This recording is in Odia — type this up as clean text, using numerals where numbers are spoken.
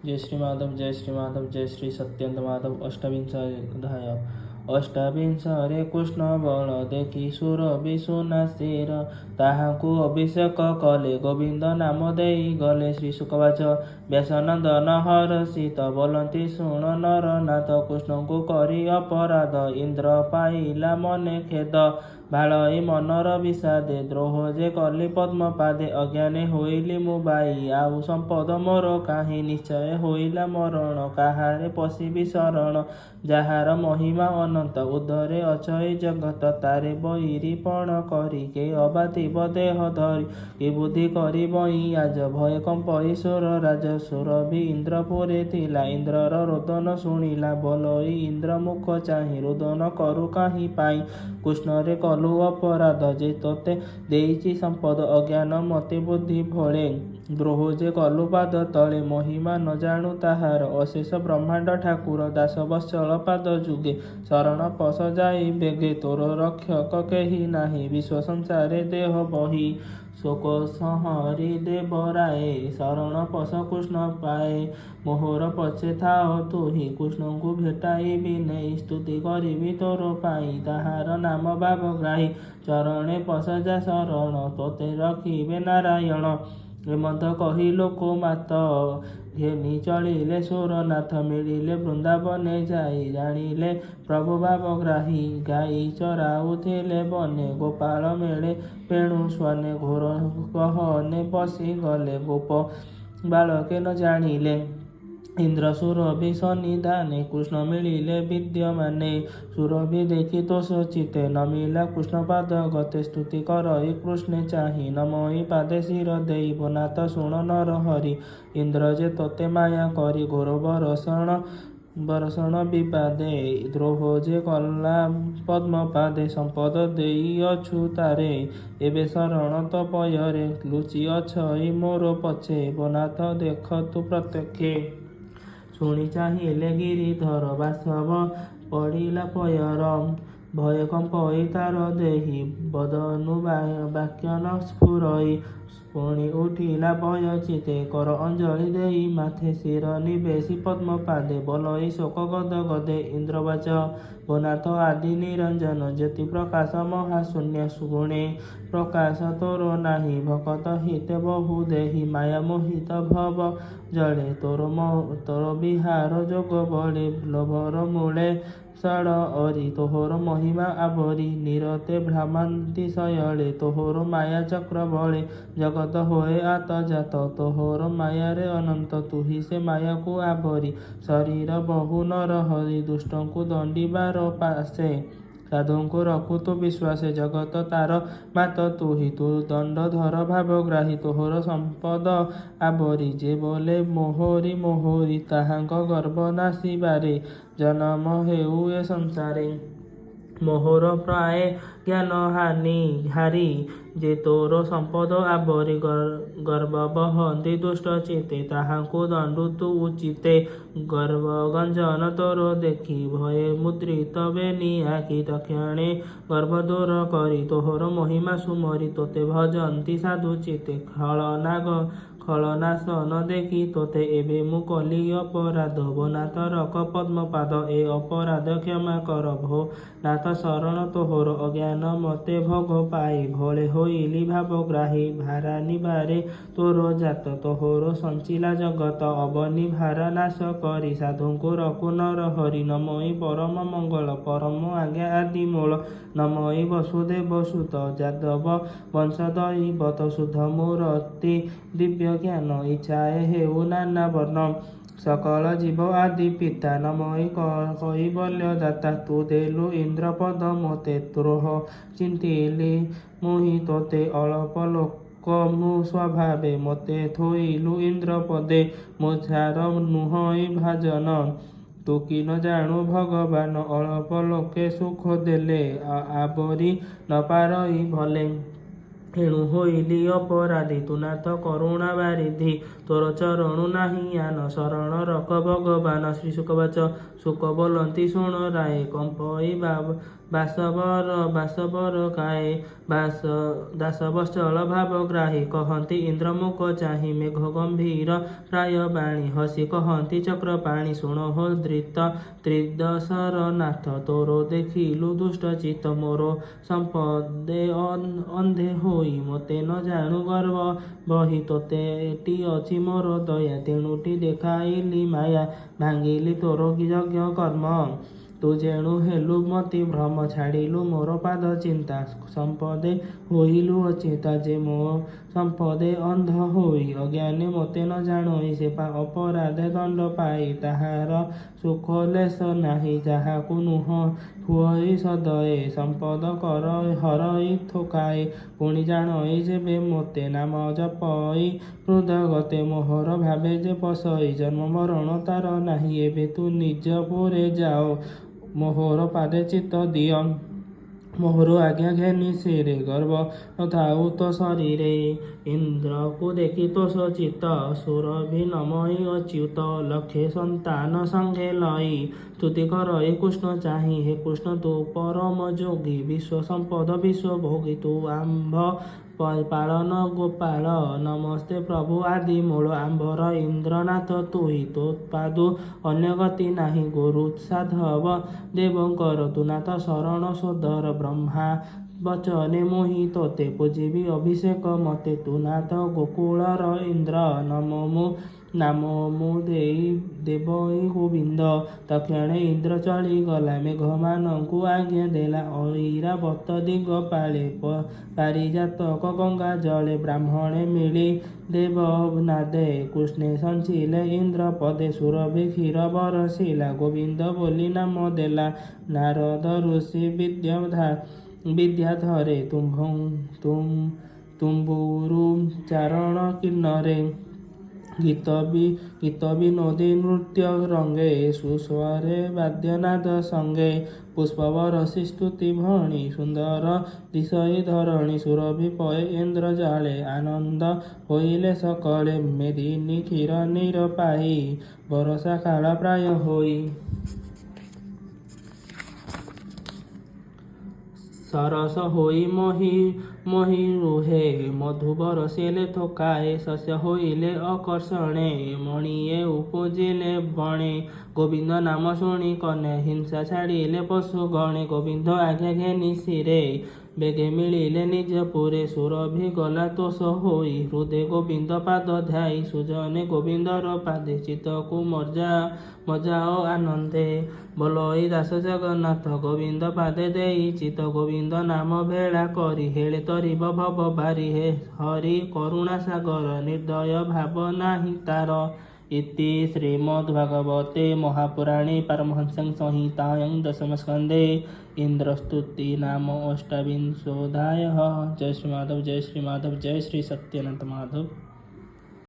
जय श्री माधव जय श्री माधव जय श्री सत्येन्द्र माधव। अष्टाविंश अध्याय। अष्टाविंशरे कृष्ण बल देखि सुर विशुनासीर ताहाकु अभिषेक कले गोविंद नाम देई गले। श्री शुकवाच व्यासनंदन हर्षित बोलती शुण नर नाथ कृष्ण को करी अपराध इंद्र पाइला मने खेद भालई मनर विषादे द्रोह जे कली पद्म पादे अज्ञाने होइली मुबाई आउ संपद मोर काहि निश्चय होइला मरण काहारे पशिबी शरण ଯାହାର ମହିମା ଅନନ୍ତ ଉଦରେ ଅଛଇ ଜଗତ ତାରେ ବୈରୀପଣ କରି କେ ଅବାତିବ ଦେହ ଧରି କି ବୁଦ୍ଧି କରିବଇ ଆଜ ଭୟ କମ୍ପଇ ସୁର ରାଜ ସୁର ବି ଇନ୍ଦ୍ରପୁରେ ଥିଲା ଇନ୍ଦ୍ରର ରୋଦନ ଶୁଣିଲା ବୋଲଇ ଇନ୍ଦ୍ର ମୁଖ ଚାହିଁ ରୋଦନ କରୁ କାହିଁ ପାଇଁ କୃଷ୍ଣରେ କଲୁ ଅପରାଧ ଯେ ତୋତେ ଦେଇଛି ସମ୍ପଦ ଅଜ୍ଞାନ ମତେ ବୁଦ୍ଧି ଭଳେ ଦ୍ରୋହ ଯେ କଲୁ ପାଦ ତଳେ ମହିମା ନ ଜାଣୁ ତାହାର ଅଶେଷ ବ୍ରହ୍ମାଣ୍ଡ ଠାକୁର ଦାସ ବତ୍ସଳ ପାଦ ଯୁଗେ ଶରଣ ପଶ ଯାଇ ବେଗେ ତୋର ରକ୍ଷକ କେହି ନାହିଁ ବିଶ୍ୱ ସଂସାରେ ଦେହ ବହି ଶୋକ ସଂହରି ଦେବରାଏ ଶରଣ ପଶ କୃଷ୍ଣ ପାଏ ମୋହର ପଛେ ଥାଅ ତୁହି କୃଷ୍ଣଙ୍କୁ ଭେଟାଇବି ନେଇ ସ୍ତୁତି କରିବି ତୋର ପାଇଁ ତାହାର ନାମ ଭାବଗ୍ରାହୀ ଚରଣେ ପଶ ଯା ଶରଣ ତୋତେ ରଖିବେ ନାରାୟଣ ଏମନ୍ତ କହି ଲୋକ ମାତ ଘେନି ଚଳିଲେ ସୁରନାଥ ମିଳିଲେ ବୃନ୍ଦାବନେ ଯାଇ ଜାଣିଲେ ପ୍ରଭୁ ଭାବଗ୍ରାହୀ ଗାଈ ଚରାଉଥିଲେ ବନେ ଗୋପାଳ ମେଳେ ପେଣୁ ସ୍ୱନେ ଘୋର ଗହନେ ବସି ଗଲେ ଗୋପ ବାଳକେ ନ ଜାଣିଲେ ଇନ୍ଦ୍ର ସୁରଭି ସନ୍ନିଧାନେ କୃଷ୍ଣ ମିଳିଲେ ବିଦ୍ୟମାନେ ସୁରଭି ଦେଖି ତୋଷ ଚିତେ ନମିଲା କୃଷ୍ଣ ପାଦ ଗତେ ସ୍ତୁତି କରଇ କୃଷ୍ଣେ ଚାହିଁ ନମଇ ପାଦେ ଶିର ଦେଇ ବନାଥ ଶୁଣ ନର ହରି ଇନ୍ଦ୍ର ଯେ ତୋତେ ମାୟା କରି ଘୋର ବରଷଣ ବିବାଦେ ଦ୍ରୋହ ଯେ କଲା ପଦ୍ମ ପାଦେ ସମ୍ପଦ ଦେଇଅଛୁ ତାରେ ଏବେ ଶରଣ ତ ପୟରେ ଲୁଚି ଅଛଇ ମୋର ପଛେ ବନାଥ ଦେଖ ତୁ ପ୍ରତ୍ୟକ୍ଷେ ଶୁଣି ଚାହିଁଲେ ଗିରିଧର ବାସବ ପଡ଼ିଲା ପୟର ଭୟ କମ୍ପଇ ତାର ଦେହି ବଦନୁ ବାକ୍ୟ ନ ସ୍ଫୁରଇ ପୁଣି ଉଠିଲା ଭୟ ଚିତେ କର ଅଞ୍ଜଳି ଦେଇ ମାଥେ ଶିର ନିବେଶି ପଦ୍ମ ପାଦେ ବଲଇ ଶୋକ ଗଦ ଗଦେ ଇନ୍ଦ୍ରବାଚ ବନାଥ ଆଦି ନିରଞ୍ଜନ ଜ୍ୟୋତି ପ୍ରକାଶ ମହାଶୂନ୍ୟ ସୁଗୁଣେ ପ୍ରକାଶ ତୋର ନାହିଁ ଭକତ ହିତେ ବହୁ ଦେହି ମାୟା ମୋହିତ ଭବ ଜଳେ ତୋର ବିହାର ଯୋଗ ବଳେ ଲୋଭର ମୂଳେ ଷଡ଼ ଅରି ତୋହର ମହିମା ଆବରି ନିରତେ ଭ୍ରାମାନ୍ତି ଶୟଳେ ତୋହର ମାୟା ଚକ୍ର ବଳେ ଜଗତ ହୋଏ ଆତଜାତ ତୋହର ମାୟାରେ ଅନନ୍ତ ତୁହି ସେ ମାୟାକୁ ଆବରି ଶରୀର ବହୁ ନର ହରି ଦୁଷ୍ଟଙ୍କୁ ଦଣ୍ଡିବାର ପାଶେ ସାଧୁଙ୍କୁ ରଖୁ ତୁ ବିଶ୍ୱାସେ ଜଗତ ତାର ମାତ ତୁହି ତୁ ଦଣ୍ଡ ଧର ଭାବଗ୍ରାହୀ ତୋହର ସମ୍ପଦ ଆବରି ଯେ ବୋଲେ ମୋହରି ମୋହରି ତାହାଙ୍କ ଗର୍ବ ନାସିବାରେ ଜନମ ହେଉ ଏ ସଂସାରେ ମୋହର ପ୍ରାୟ ଜ୍ଞାନ ହାରି ଯେ ତୋର ସମ୍ପଦ ଆବରି ଗର୍ବ ବହନ୍ତି ଦୁଷ୍ଟ ଚିତେ ତାହାଙ୍କୁ ଦଣ୍ଡୁ ତୁ ଉଚିତେ ଗର୍ବ ଗଞ୍ଜନ ତୋର ଦେଖି ଭୟେ ମୁଦ୍ରିତ ବେନି ଆଖି ତକ୍ଷଣେ ଗର୍ବ ଦୂର କରି ତୋହର ମହିମା ସୁମରି ତୋତେ ଭଜନ୍ତି ସାଧୁ ଚିତେ ଖଳନାଶ ନ ଦେଖି ତୋତେ ଏବେ ମୁଁ କଲି ଅପରାଧ ବନାଥ ରକ ପଦ୍ମପାଦ ଏ ଅପରାଧ କ୍ଷମା କର ଭୋ ନାଥ ଶରଣ ତୋହର ଅଜ୍ଞାନ ମତେ ଭୋଗ ପାଇ ଭଳେ ହୋଇଲି ଭାବଗ୍ରାହୀ ଭାରା ନିବାରେ ତୋର ଜାତ ତୋହର ସଞ୍ଚିଲା ଜଗତ ଅବନି ଭାରା ନାଶ କରି ସାଧୁଙ୍କୁ ରଖୁ ନର ହରି ନମଇ ପରମ ମଙ୍ଗଳ ପରମ ଆଜ୍ଞା ଆଦି ମୂଳ ନମଇ ବସୁଦେବ ସୁତ ଯାଦବ ବଂଶ ଦୈବତ ସୁଧ ମୂରତି ଦିବ୍ୟ ଜ୍ଞାନ ଇଚ୍ଛାଏ ହେଉ ନାନା ବର୍ଣ୍ଣ ସକଳ ଜୀବ ଆଦି ପିତା ନମଇ କୈବଲ୍ୟ ଦାତା ତୁ ଦେଲୁ ଇନ୍ଦ୍ର ପଦ ମୋତେ ଦ୍ରୋହ ଚିନ୍ତିଲି ମୁହିଁ ତୋତେ ଅଳପ ଲୋକ ମୁଁ ସ୍ୱଭାବେ ମୋତେ ଥୋଇଲୁ ଇନ୍ଦ୍ର ପଦେ ମୋଝାର ନୁହଁଇ ଭାଜନ ତୁ କି ନ ଜାଣୁ ଭଗବାନ ଅଳପ ଲୋକେ ସୁଖ ଦେଲେ ଆବରି ନ ପାରଇ ଭଲେ ଏଣୁ ହୋଇଲି ଅପରାଧୀ ତୁ ନାଥ କରୁଣା ବାରିଧି ତୋର ଚରଣୁ ନାହିଁ ଆନ ଶରଣ ରଖ ଭଗବାନ। ଶ୍ରୀ ଶୁକବାଚ ଶୁକ ବୋଲନ୍ତି ଶୁଣ ରାଏ କମ୍ପଇ ବାସବର କାଏ ଦାସବତ୍ସଳ ଭାବ ଗ୍ରାହୀ କହନ୍ତି ଇନ୍ଦ୍ରମୁଖ ଚାହିଁ ମେଘ ଗମ୍ଭୀର ପ୍ରାୟ ବାଣୀ ହସି କହନ୍ତି ଚକ୍ରପାଣି ଶୁଣ ହୋ ତ୍ରିଦଶର ନାଥ ତୋର ଦେଖିଲୁ ଦୁଷ୍ଟ ଚିତ୍ତ ମୋର ସମ୍ପଦେ ଅନ୍ଧେ ହୋଇ ମୋତେ ନ ଜାଣୁ ଗର୍ବ ବହି ତୋତେଟି ଅଛି ମୋର ଦୟା ତେଣୁଟି ଦେଖାଇଲି ମାୟା ଭାଙ୍ଗିଲି ତୋର ଯଜ୍ଞ କର୍ମ ତୁ ଯେଣୁ ହେଲୁ ମତି ଭ୍ରମ ଛାଡ଼ିଲୁ ମୋର ପାଦ ଚିନ୍ତା ସମ୍ପଦେ ହୋଇଲୁ ଅଚିନ୍ତା ଯେ ମୋ ସମ୍ପଦେ ଅନ୍ଧ ହୋଇ ଅଜ୍ଞାନେ ମୋତେ ନ ଜାଣୋଇ ସେ ଅପରାଧେ ଦଣ୍ଡ ପାଇ ତାହାର ସୁଖ ଲେଶ ନାହିଁ ଯାହାକୁ ନୁହଁ ହୁଅଇ ସଦଏ ସମ୍ପଦ କର ହରଇ ଥୋକାଏ ପୁଣି ଜାଣଇ ଯେବେ ମୋତେ ନାମ ଜପଇ ହୃଦଗତେ ମୋହର ଭାବେ ଯେ ପଶଇ ଜନ୍ମ ମରଣ ତାର ନାହିଁ ଏବେ ତୁ ନିଜ ପୁରେ ଯାଅ ମୋହର ପାଦେ ଚିତ୍ତ ଦିଅ ମୋହରୁ ଆଜ୍ଞା ଘେନି ଶିରେ ଗର୍ବ ଥାଉ ତ ଶରୀରେ ଇନ୍ଦ୍ରକୁ ଦେଖି ତୋଷ ଚିତ୍ତ ସୁରଭି ନମଇ ଅଚ୍ୟୁତ ଲକ୍ଷେ ସନ୍ତାନ ସଙ୍ଗେ ଲଇ ସ୍ତୁତି କରଇ କୃଷ୍ଣ ଚାହିଁ ହେ କୃଷ୍ଣ ତୁ ପରମ ଯୋଗୀ ବିଶ୍ୱ ସମ୍ପଦ ବିଶ୍ୱ ଭୋଗୀ ତୁ ଆମ୍ଭ ପାଳନ ଗୋପାଳ ନମସ୍ତେ ପ୍ରଭୁ ଆଦି ମୂଳ ଆମ୍ଭର ଇନ୍ଦ୍ରନାଥ ତୁହି ତୋତ୍ପାଦୁ ଅନ୍ୟ ଗତି ନାହିଁ ଗୁରୁ ସାଧବ ଦେବଙ୍କର ତୁ ନାଥ ଶରଣ ସୋଦର ବ୍ରହ୍ମା ବଚନେ ମୋହି ତୋତେ ପୂଜିବି ଅଭିଷେକ ମତେ ତୁ ନାଥ ଗୋକୁଳର ଇନ୍ଦ୍ର ନାମ ମୁଁ ଦେଇ ଦେବଇ ଗୋବିନ୍ଦ ତକ୍ଷଣେ ଇନ୍ଦ୍ର ଚଳିଗଲା ମେଘମାନଙ୍କୁ ଆଜ୍ଞା ଦେଲା ଐରାବତ ଦିଗ ପାଳେ ପାରିଜାତକ ଗଙ୍ଗା ଜଳେ ବ୍ରାହ୍ମଣେ ମିଳି ଦେବ ନାଦେ କୃଷ୍ଣେ ସଞ୍ଚିଲେ ଇନ୍ଦ୍ର ପଦେ ସୁରଭି କ୍ଷୀର ବରସିଲା ଗୋବିନ୍ଦ ବୋଲି ନାମ ଦେଲା ନାରଦ ଋଷି ବିଦ୍ୟାଧରେ ତୁମ୍ବୁରୁ ଚାରଣ କିନ୍ନରେ ଗୀତ ବିନୋଦୀ ନୃତ୍ୟ ରଙ୍ଗେ ସୁସ୍ୱରେ ବାଦ୍ୟନାଦ ସଙ୍ଗେ ପୁଷ୍ପ ବରଷି ସ୍ତୁତି ଭଣୀ ସୁନ୍ଦର ଦିଶଇ ଧରଣୀ ସୁରଭି ପଏ ଇନ୍ଦ୍ର ଜାଳେ ଆନନ୍ଦ ହୋଇଲେ ସକଳେ ମେଦିନୀ କ୍ଷୀର ନୀର ପାଇ ବରଷା କାଳ ପ୍ରାୟ ହୋଇ ସରସ ହୋଇ ମୋହି ରୁହେ ମଧୁ ବରସିଲେ ଥୋକାଏ ଶସ୍ୟ ହୋଇଲେ ଅକର୍ଷଣେ ମଣିଏ ଉପଜିଲେ ବଣେ ଗୋବିନ୍ଦ ନାମ ଶୁଣି କନେ ହିଂସା ଛାଡ଼ିଲେ ପଶୁ ଗଣେ ଗୋବିନ୍ଦ ଆଜ୍ଞା ଘେନି ଶିରେ ବେଗେ ମିଳିଲେ ନିଜ ପୁରେ ସୁରଭି ଗଲା ତୋଷ ହୋଇ ହୃଦେ ଗୋବିନ୍ଦ ପାଦ ଧ୍ୟାଇ ସୁଜନେ ଗୋବିନ୍ଦର ପାଦେ ଚିତ୍ତକୁ ମଜାଅ ଆନନ୍ଦେ ବୋଲଇ ଦାସ ଜଗନ୍ନାଥ ଗୋବିନ୍ଦ ପାଦେ ଦେଇ ଚିତ୍ତ ଗୋବିନ୍ଦ ନାମ ଭେଳା କରି ହେଳେ ତରିବ ଭବ ବାରି ହେ ହରି କରୁଣା ସାଗର ନିର୍ଦ୍ଦୟ ଭାବ ନାହିଁ ତାର ଇତି ଶ୍ରୀମଦ୍ଭାଗବତେ ମହାପୁରାଣେ ପାରମହଂସ ସଂହିତାୟାଂ ଦଶମସ୍କନ୍ଧେ इंद्रस्तुति नाम अष्टाविंशोऽध्यायः। जय श्री माधव जय श्री माधव जय श्री सत्यानंद माधव।